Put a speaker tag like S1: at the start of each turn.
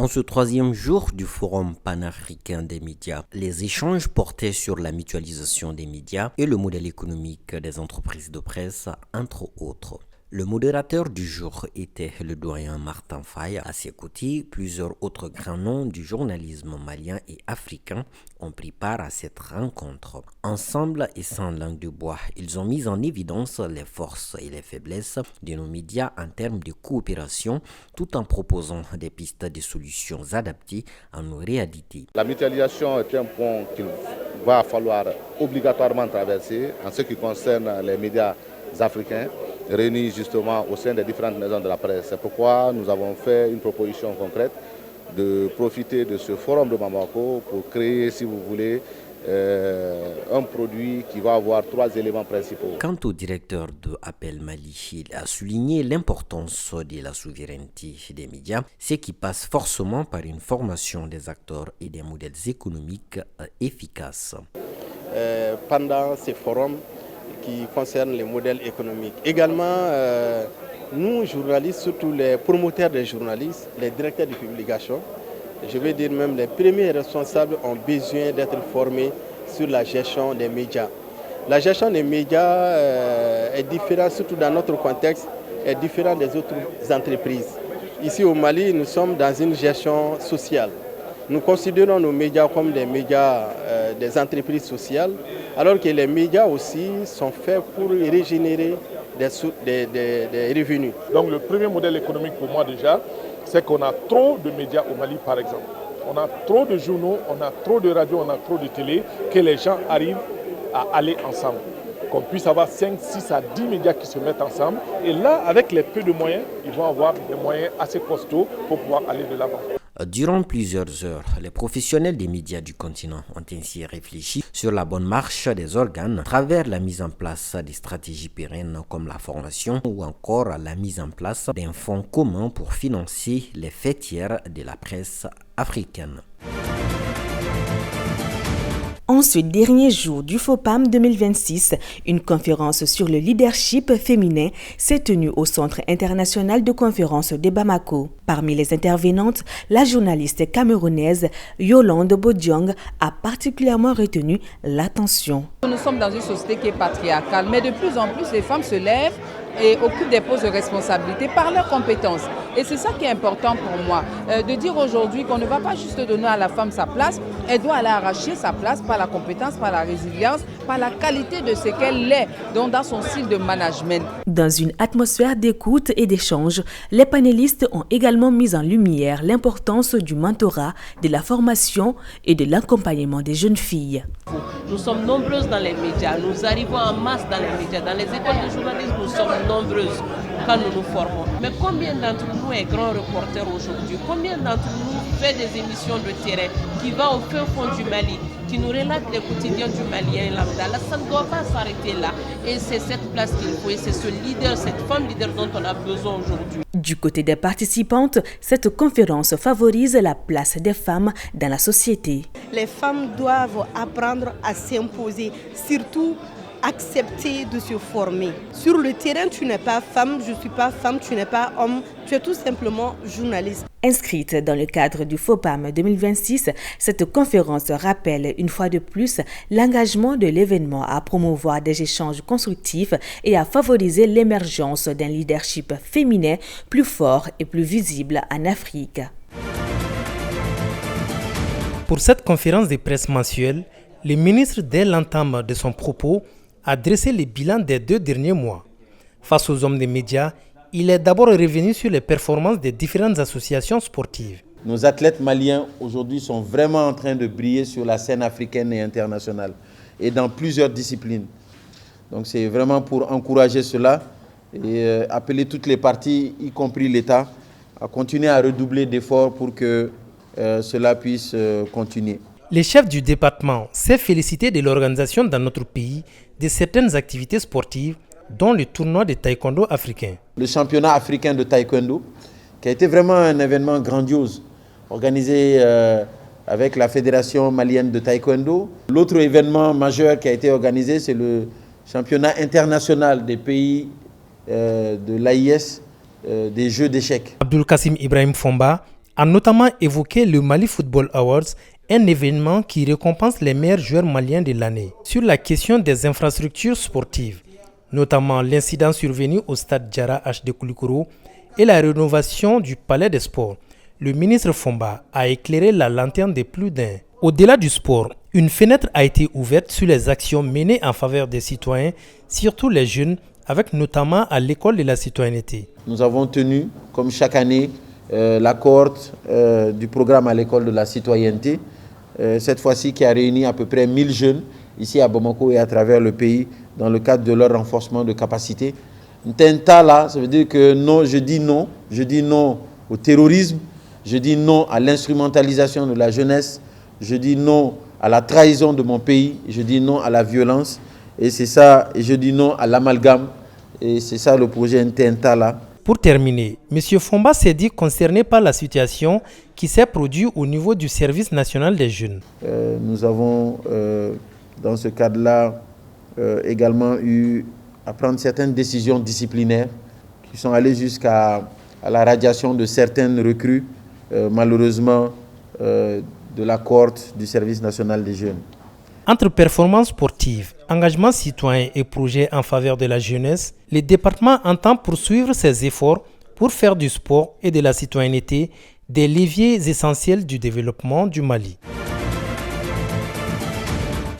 S1: En ce troisième jour du Forum panafricain des médias, les échanges portaient sur la mutualisation des médias et le modèle économique des entreprises de presse, entre autres. Le modérateur du jour était le doyen Martin Faye. À ses côtés, plusieurs autres grands noms du journalisme malien et africain ont pris part à cette rencontre. Ensemble et sans langue de bois, ils ont mis en évidence les forces et les faiblesses de nos médias en termes de coopération, tout en proposant des pistes de solutions adaptées à nos réalités.
S2: La mutualisation est un point qu'il va falloir obligatoirement traverser en ce qui concerne les médias africains réunis justement au sein des différentes maisons de la presse. C'est pourquoi nous avons fait une proposition concrète de profiter de ce forum de Bamako pour créer, si vous voulez, un produit qui va avoir 3 éléments principaux.
S1: Quant au directeur de Appel Mali, il a souligné l'importance de la souveraineté des médias, ce qui passe forcément par une formation des acteurs et des modèles économiques efficaces.
S3: Pendant ces forums qui concernent les modèles économiques, également nous journalistes, surtout les promoteurs des journalistes, les directeurs de publication, je vais dire même les premiers responsables ont besoin d'être formés sur la gestion des médias. La gestion des médias est différente, surtout dans notre contexte, est différente des autres entreprises. Ici au Mali, nous sommes dans une gestion sociale. Nous considérons nos médias comme des médias des entreprises sociales, alors que les médias aussi sont faits pour régénérer des revenus.
S4: Donc le premier modèle économique pour moi déjà, c'est qu'on a trop de médias au Mali par exemple. On a trop de journaux, on a trop de radios, on a trop de télé, que les gens arrivent à aller ensemble. Qu'on puisse avoir 5, 6 à 10 médias qui se mettent ensemble. Et là, avec les peu de moyens, ils vont avoir des moyens assez costauds pour pouvoir aller de l'avant.
S1: Durant plusieurs heures, les professionnels des médias du continent ont ainsi réfléchi sur la bonne marche des organes à travers la mise en place des stratégies pérennes comme la formation ou encore la mise en place d'un fonds commun pour financer les fêtières de la presse africaine.
S5: En ce dernier jour du FOPAM 2026, une conférence sur le leadership féminin s'est tenue au Centre international de conférences de Bamako. Parmi les intervenantes, la journaliste camerounaise Yolande Bodiong a particulièrement retenu l'attention.
S6: Nous sommes dans une société qui est patriarcale, mais de plus en plus les femmes se lèvent et occupent des postes de responsabilité par leurs compétences. Et c'est ça qui est important pour moi, de dire aujourd'hui qu'on ne va pas juste donner à la femme sa place, elle doit aller arracher sa place par la compétence, par la résilience, par la qualité de ce qu'elle est, donc dans son style de management.
S5: Dans une atmosphère d'écoute et d'échange, les panélistes ont également mis en lumière l'importance du mentorat, de la formation et de l'accompagnement des jeunes filles.
S7: Nous sommes nombreuses dans les médias, nous arrivons en masse dans les médias, dans les écoles de journalisme, nous sommes nombreuses quand nous nous formons. Mais combien d'entre nous est grand reporter aujourd'hui? Combien d'entre nous fait des émissions de terrain, qui va au fin fond du Mali, qui nous relate les quotidiens du Malien lambda? Là, ça ne doit pas s'arrêter là. Et c'est cette place qu'il faut, et c'est ce leader, cette femme leader dont on a besoin aujourd'hui.
S5: Du côté des participantes, cette conférence favorise la place des femmes dans la société.
S8: Les femmes doivent apprendre à s'imposer, surtout accepter de se former. Sur le terrain, tu n'es pas femme, je ne suis pas femme, tu n'es pas homme, tu es tout simplement journaliste.
S5: Inscrite dans le cadre du FOPAM 2026, cette conférence rappelle une fois de plus l'engagement de l'événement à promouvoir des échanges constructifs et à favoriser l'émergence d'un leadership féminin plus fort et plus visible en Afrique.
S9: Pour cette conférence de presse mensuelle, le ministre, dès l'entame de son propos, a dressé le bilan des 2 derniers mois. Face aux hommes des médias, il est d'abord revenu sur les performances des différentes associations sportives.
S10: Nos athlètes maliens aujourd'hui sont vraiment en train de briller sur la scène africaine et internationale et dans plusieurs disciplines. Donc c'est vraiment pour encourager cela et appeler toutes les parties, y compris l'État, à continuer à redoubler d'efforts pour que cela puisse continuer.
S9: Le chef du département s'est félicité de l'organisation dans notre pays de certaines activités sportives, dont le tournoi de taekwondo africain.
S10: Le championnat africain de taekwondo, qui a été vraiment un événement grandiose, organisé avec la Fédération malienne de taekwondo. L'autre événement majeur qui a été organisé, c'est le championnat international des pays de l'AIS des Jeux d'échecs.
S9: Abdul Kassim Ibrahim Fomba a notamment évoqué le Mali Football Awards, un événement qui récompense les meilleurs joueurs maliens de l'année. Sur la question des infrastructures sportives, notamment l'incident survenu au stade Diarra H de Koulikoro et la rénovation du palais des sports, le ministre Fomba a éclairé la lanterne de plus d'un. Au-delà du sport, une fenêtre a été ouverte sur les actions menées en faveur des citoyens, surtout les jeunes, avec notamment à l'école de la citoyenneté.
S10: Nous avons tenu, comme chaque année, la cohorte du programme à l'école de la citoyenneté, cette fois-ci qui a réuni à peu près 1000 jeunes ici à Bamako et à travers le pays dans le cadre de leur renforcement de capacité. Là, ça veut dire que non, je dis non au terrorisme, je dis non à l'instrumentalisation de la jeunesse, je dis non à la trahison de mon pays, je dis non à la violence et c'est ça, et je dis non à l'amalgame et c'est ça le projet Ntenta là.
S9: Pour terminer, M. Fomba s'est dit concerné par la situation qui s'est produite au niveau du service national des jeunes.
S10: Nous avons, dans ce cadre-là, également eu à prendre certaines décisions disciplinaires qui sont allées jusqu'à la radiation de certaines recrues, malheureusement, de la cohorte du service national des jeunes.
S9: Entre performances sportives, engagement citoyen et projets en faveur de la jeunesse, le département entend poursuivre ses efforts pour faire du sport et de la citoyenneté des leviers essentiels du développement du Mali.